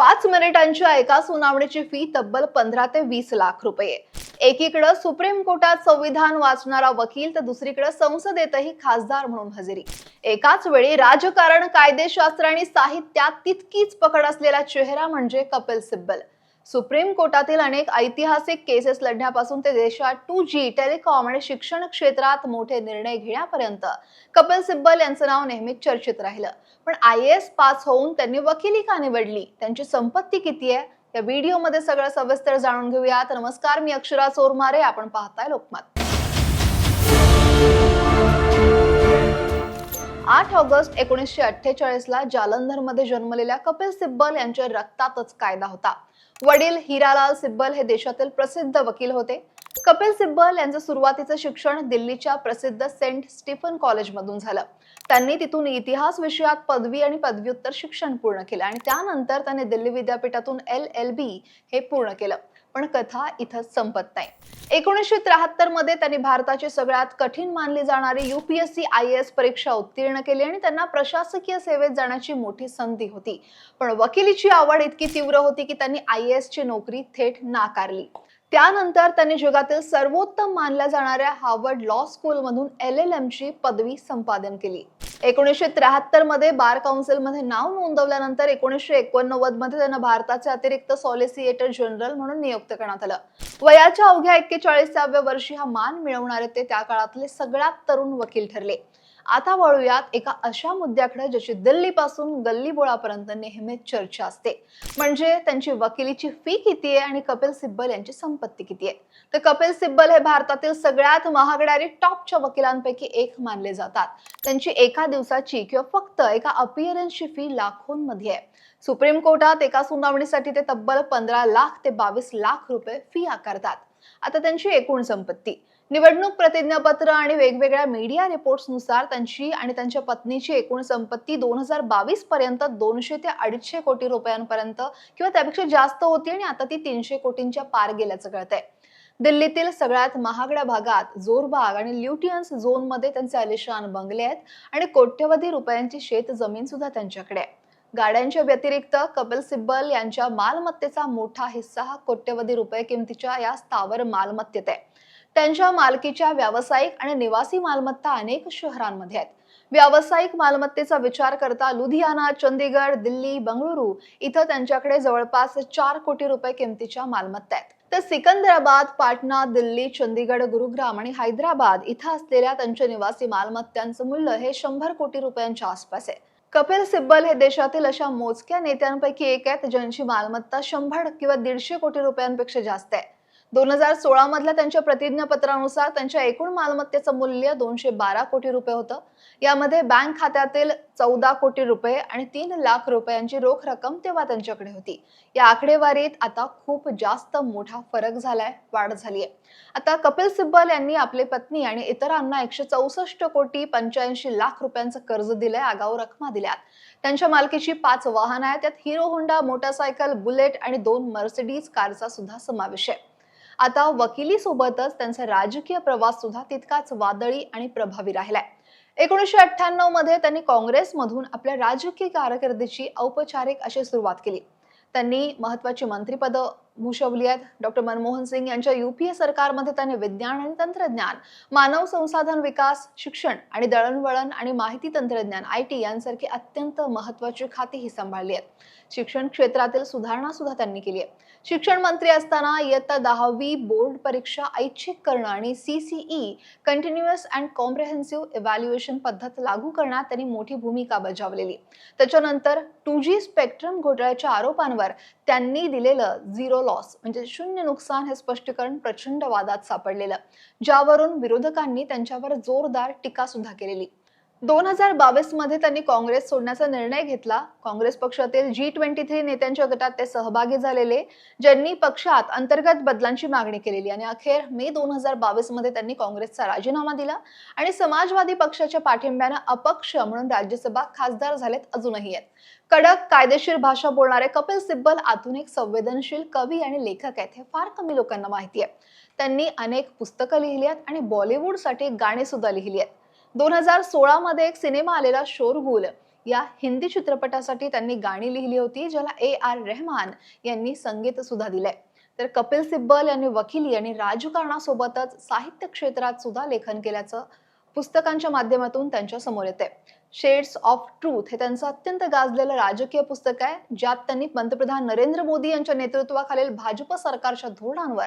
5 मिनिटांच्या एका सुनावणीची फी तब्बल 15 ते 20 लाख रुपये। एकीकडे सुप्रीम कोर्टात संविधान वाचणारा वकील तर दुसरीकडे संसदेतही खासदार म्हणून हजेरी। एकाच वेळी राजकारण, कायदेशास्त्र आणि साहित्यात तितकीच पकड असलेला चेहरा म्हणजे कपिल सिब्बल। सुप्रीम कोर्टातील अनेक ऐतिहासिक केसेस लढण्यापासून ते देशात 2G, टेलिकॉम आणि शिक्षण क्षेत्रात मोठे निर्णय घेण्यापर्यंत कपिल सिब्बल यांचं नाव नेहमीच चर्चेत राहिलं। पण IAS पास होऊन त्यांनी वकिली का निवडली? त्यांची संपत्ती किती आहे? या व्हिडिओमध्ये सगळं सविस्तर जाणून घेऊयात। नमस्कार, मी अक्षरा चोरमारे, आपण पाहताय लोकमत। 8 ऑगस्ट 1948 ला जालंधरमध्ये जन्मलेल्या कपिल सिब्बल यांच्या रक्तातच कायदा होता। वडील हिरालाल सिब्बल हे देशातील प्रसिद्ध वकील होते। कपिल सिब्बल यांचं सुरुवातीचं शिक्षण दिल्लीच्या प्रसिद्ध सेंट स्टीफन कॉलेजमधून झालं। त्यांनी तिथून इतिहास विषयात पदवी आणि पदव्युत्तर शिक्षण पूर्ण केलं आणि त्यानंतर त्यांनी दिल्ली विद्यापीठातून LLB हे पूर्ण केलं। पण कथा इथंच संपत नाही। 1973 मध्ये त्यांनी भारताची सगळ्यात कठीण मानली जाणारी UPSC IAS परीक्षा उत्तीर्ण केली आणि त्यांना प्रशासकीय सेवेत जाण्याची मोठी संधी होती। पण वकिलीची आवड इतकी तीव्र होती की त्यांनी IAS ची नोकरी थेट नाकारली। त्यानंतर त्यांनी जगातील सर्वोत्तम मानल्या जाणाऱ्या हार्वर्ड लॉ स्कूल मधून LLM ची पदवी संपादन केली। 1973 मध्ये बार काउन्सिल मध्ये नाव नोंदवल्यानंतर 1989 मध्ये त्यांना भारताचे अतिरिक्त सॉलिसिएटर जनरल म्हणून नियुक्त करण्यात आलं। वयाच्या अवघ्या 41व्या वर्षी हा मान मिळवणारे ते त्या काळातले सगळ्यात तरुण वकील ठरले। आता वळूयात एका अशा मुद्द्याकडे ज्याची दिल्लीपासून गल्लीबोळापर्यंत नेहमीच चर्चा असते, म्हणजे त्यांची वकिलीची फी किती आहे आणि कपिल सिब्बल यांची संपत्ती किती आहे। तर कपिल सिब्बल हे भारतातील सगळ्यात महागड्या टॉपच्या वकिलांपैकी एक मानले जातात। त्यांची एका दिवसाची किंवा फक्त एका अपीअरन्सची फी लाखोंमध्ये आहे। सुप्रीम कोर्टात एका सुनावणीसाठी ते तब्बल 15 लाख ते 22 लाख रुपये फी आकारतात। आता त्यांची एकूण संपत्ती, निवडणूक प्रतिज्ञापत्र आणि वेगवेगळ्या मीडिया रिपोर्ट्सनुसार त्यांची आणि त्यांच्या पत्नीची एकूण संपत्ती 2022 पर्यंत 200 ते 250 कोटी रुपयांपर्यंत किंवा त्यापेक्षा जास्त होती आणि आता ती 300 कोटींच्या पार गेल्याचं कळतंय। दिल्लीतील सगळ्यात महागड्या भागात जोरबाग आणि ल्युटियन्स झोन मध्ये त्यांचे आलिशान बंगले आहेत आणि कोट्यवधी रुपयांची शेत जमीन सुद्धा त्यांच्याकडे आहे। गाड्यांच्या व्यतिरिक्त कपिल सिब्बल यांच्या मालमत्तेचा मोठा हिस्सा हा कोट्यवधी रुपये किमतीच्या या स्थावर मालमत्तेत आहे। त्यांच्या मालकीच्या व्यावसायिक आणि निवासी मालमत्ता अनेक शहरांमध्ये आहेत। व्यावसायिक मालमत्तेचा विचार करता लुधियाना, चंदीगड, दिल्ली, बंगळुरू इथं त्यांच्याकडे जवळपास 4 कोटी रुपये किमतीच्या मालमत्ता आहेत। तर सिकंदराबाद, पाटणा, दिल्ली, चंदीगड, गुरुग्राम आणि हैदराबाद इथं असलेल्या त्यांच्या निवासी मालमत्तांचं मूल्य हे 100 कोटी रुपयांच्या आसपास आहे। कपिल सिब्बल हे देशातील अशा मोजक्या नेत्यांपैकी एक आहेत ज्यांची मालमत्ता 100 किंवा 150 कोटी रुपयांपेक्षा जास्त आहे। 2016 मधल्या त्यांच्या प्रतिज्ञापत्रानुसार त्यांच्या एकूण मालमत्तेचं मूल्य 212 कोटी रुपये होतं। यामध्ये बँक खात्यातील 14 कोटी रुपये आणि 3 लाख रुपयांची रोख रक्कम तेव्हा त्यांच्याकडे होती। या आकडेवारीत आता खूप जास्त मोठा फरक झालाय, वाढ झालीय। आता कपिल सिब्बल यांनी आपली पत्नी आणि इतरांना 164 कोटी 85 लाख रुपयांचं कर्ज दिलंय, आगाऊ रकमा दिल्यात। त्यांच्या मालकीची 5 वाहनं आहेत, त्यात हिरो होंडा मोटरसायकल, बुलेट आणि 2 मर्सिडीज कारचा सुद्धा समावेश आहे। आता वकिली सोबतच त्यांचा राजकीय प्रवास सुद्धा तितकाच वादळी आणि प्रभावी राहिलाय। 1998 मध्ये त्यांनी काँग्रेसमधून आपल्या राजकीय कारकिर्दीची औपचारिक अशी सुरुवात केली। त्यांनी महत्त्वाची मंत्रिपद भूषवली आहेत। डॉक्टर मनमोहन सिंग यांच्या UPA सरकारमध्ये त्यांनी विज्ञान आणि तंत्रज्ञान, मानव संसाधन विकास, शिक्षण आणि दळणवळण आणि माहिती तंत्रज्ञान IT यांसारखी अत्यंत महत्त्वाची खातीही सांभाळली आहेत। शिक्षण क्षेत्रातील सुधारणा सुद्धा त्यांनी केली आहे। शिक्षण मंत्री असताना इयत्ता 10वी बोर्ड परीक्षा ऐच्छिक करणं आणि CCE continuous and comprehensive evaluation पद्धत लागू करण्यात त्यांनी मोठी भूमिका बजावलेली। त्याच्यानंतर 2G स्पेक्ट्रम घोटाळ्याच्या आरोपांवर त्यांनी दिलेलं झिरो लॉस म्हणजे शून्य नुकसान हे स्पष्टीकरण प्रचंड वादात सापडलेलं, ज्यावरून विरोधकांनी त्यांच्यावर जोरदार टीका सुद्धा केलेली। 2022 मध्ये त्यांनी काँग्रेस सोडण्याचा निर्णय घेतला। काँग्रेस पक्षातील G23 नेत्यांच्या गटात ते सहभागी झालेले, ज्यांनी पक्षात अंतर्गत बदलांची मागणी केलेली आणि अखेर मे 2022 मध्ये त्यांनी काँग्रेसचा राजीनामा दिला आणि समाजवादी पक्षाच्या पाठिंब्याने अपक्ष म्हणून राज्यसभा खासदार झालेत, अजूनही आहेत। कडक कायदेशीर भाषा बोलणारे कपिल सिब्बल आधुनिक संवेदनशील कवी आणि लेखक आहेत, हे फार कमी लोकांना माहिती आहे। त्यांनी अनेक पुस्तकं लिहिली आहेत आणि बॉलिवूडसाठी गाणी सुद्धा लिहिली आहेत। 2016 मध्ये एक सिनेमा आलेला शोरगुल, या हिंदी चित्रपटासाठी त्यांनी गाणी लिहिली होती, ज्याला AR रहमान यांनी संगीत सुद्धा दिलंय. तर कपिल सिब्बल यांनी वकिली आणि राजकारणासोबतच साहित्य क्षेत्रात सुद्धा लेखन केल्याचं पुस्तकांच्या माध्यमातून त्यांच्या समोर येते. शेड्स ऑफ ट्रूथ हे त्यांचं अत्यंत गाजलेलं राजकीय पुस्तक आहे, ज्यात त्यांनी पंतप्रधान नरेंद्र मोदी यांच्या नेतृत्वाखालील भाजप सरकारच्या धोरणांवर,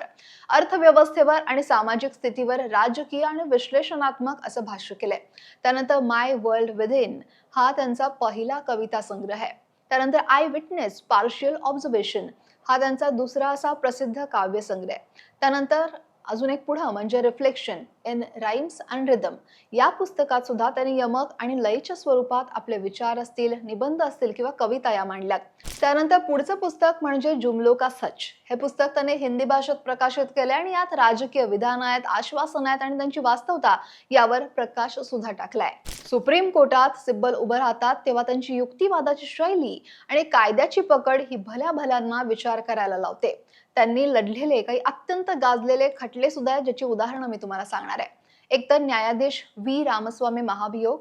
अर्थव्यवस्थेवर आणि सामाजिक स्थितीवर राजकीय आणि विश्लेषणात्मक असं भाष्य केलंय. त्यानंतर माय वर्ल्ड विदिन हा त्यांचा पहिला कविता संग्रह आहे. त्यानंतर आय विटनेस पार्शियल ऑब्झर्वेशन हा त्यांचा दुसरा असा प्रसिद्ध काव्य संग्रह आहे. त्यानंतर अजून एक पुढं म्हणजे reflection in rhymes and rhythm या पुस्तकात सुद्धा त्यांनी यमक आणि लयच्या स्वरूपात आपले विचार असतील, निबंध असतील किंवा कविता या मांडल्यात. त्यानंतर पुढचं पुस्तक म्हणजे जुमलो का सच हे पुस्तक त्यांनी हिंदी भाषेत प्रकाशित केले आणि यात राजकीय विधान आहेत, आश्वासन आहेत आणि त्यांची वास्तवता यावर प्रकाश सुद्धा टाकलाय. सुप्रीम कोर्टात सिब्बल उभं राहतात तेव्हा त्यांची युक्तिवादाची शैली आणि कायद्याची पकड ही भल्या भल्यांना विचार करायला लावते. त्यांनी लढलेले काही अत्यंत गाजलेले खटले सुद्धा आहेत, ज्याची उदाहरणं मी तुम्हाला सांगणार आहे. एक तर न्यायाधीश V रामस्वामी महाभियोग.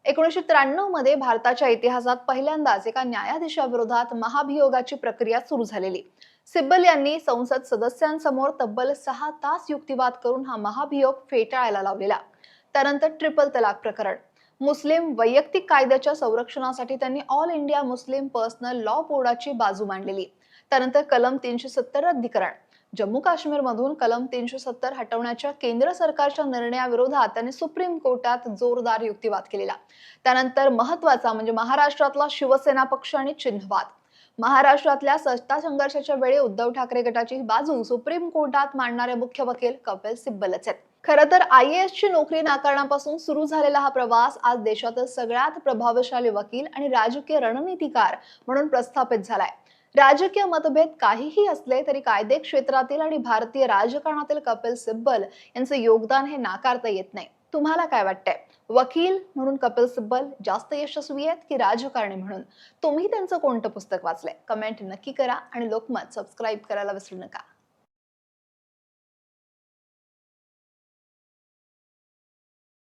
1993 मध्ये भारताच्या इतिहासात पहिल्यांदाच एका न्यायाधीशाविरोधात महाभियोगाची प्रक्रिया सुरू झालेली. सिब्बल यांनी संसद सदस्यांसमोर तब्बल 6 तास युक्तिवाद करून हा महाभियोग फेटाळायला लावलेला. त्यानंतर ट्रिपल तलाक प्रकरण. मुस्लिम वैयक्तिक कायद्याच्या संरक्षणासाठी त्यांनी all India Muslim personal law बोर्डाची बाजू मांडलेली. त्यानंतर कलम 370 रद्दीकरण. जम्मू काश्मीर मधून कलम 370 हटवण्याच्या केंद्र सरकारच्या निर्णयाविरोधात त्यांनी सुप्रीम कोर्टात जोरदार युक्तिवाद केलेला. त्यानंतर महत्वाचा म्हणजे महाराष्ट्रातला शिवसेना पक्ष आणि चिन्हवाद. महाराष्ट्रातल्या सत्ता संघर्षाच्या वेळी उद्धव ठाकरे गटाची बाजू सुप्रीम कोर्टात मांडणारे मुख्य वकील कपिल सिब्बलच आहेत. खरं तर IAS ची नोकरी नाकारण्यापासून सुरू झालेला हा प्रवास आज देशातील सगळ्यात प्रभावशाली वकील आणि राजकीय रणनीतिकार म्हणून प्रस्थापित झालाय. राजकीय मतभेद काहीही असले तरी कायदे क्षेत्रातील आणि भारतीय राजकारणातील कपिल सिब्बल यांचं योगदान हे नाकारता येत नाही. तुम्हाला काय वाटतंय? वकील म्हणून कपिल सिब्बल जास्त यशस्वी आहेत की राजकारणी म्हणून? तुम्ही त्यांचं कोणतं पुस्तक वाचलंय? कमेंट नक्की करा आणि लोकमत सबस्क्राईब करायला विसरू नका.